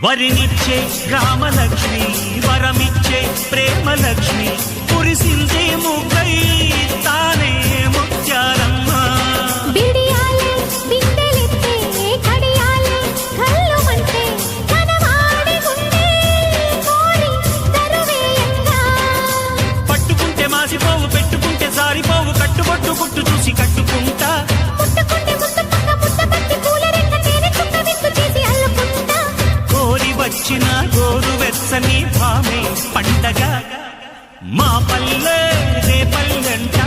వరినిచ్చే గ్రామలక్ష్మి వరమిచ్చే ప్రేమలక్ష్మి కురిసిందే ముగ్గై తానే ముత్యాలమ్మ పట్టుకుంటే మాసిపోవు పెట్టుకుంటే జారిపోవు కట్టుబొట్టు గుట్టు చూసి కట్టుకుంటా వచ్చిన గోరు వెచ్చని భామే పండగ మా పల్లె రే పల్లెంట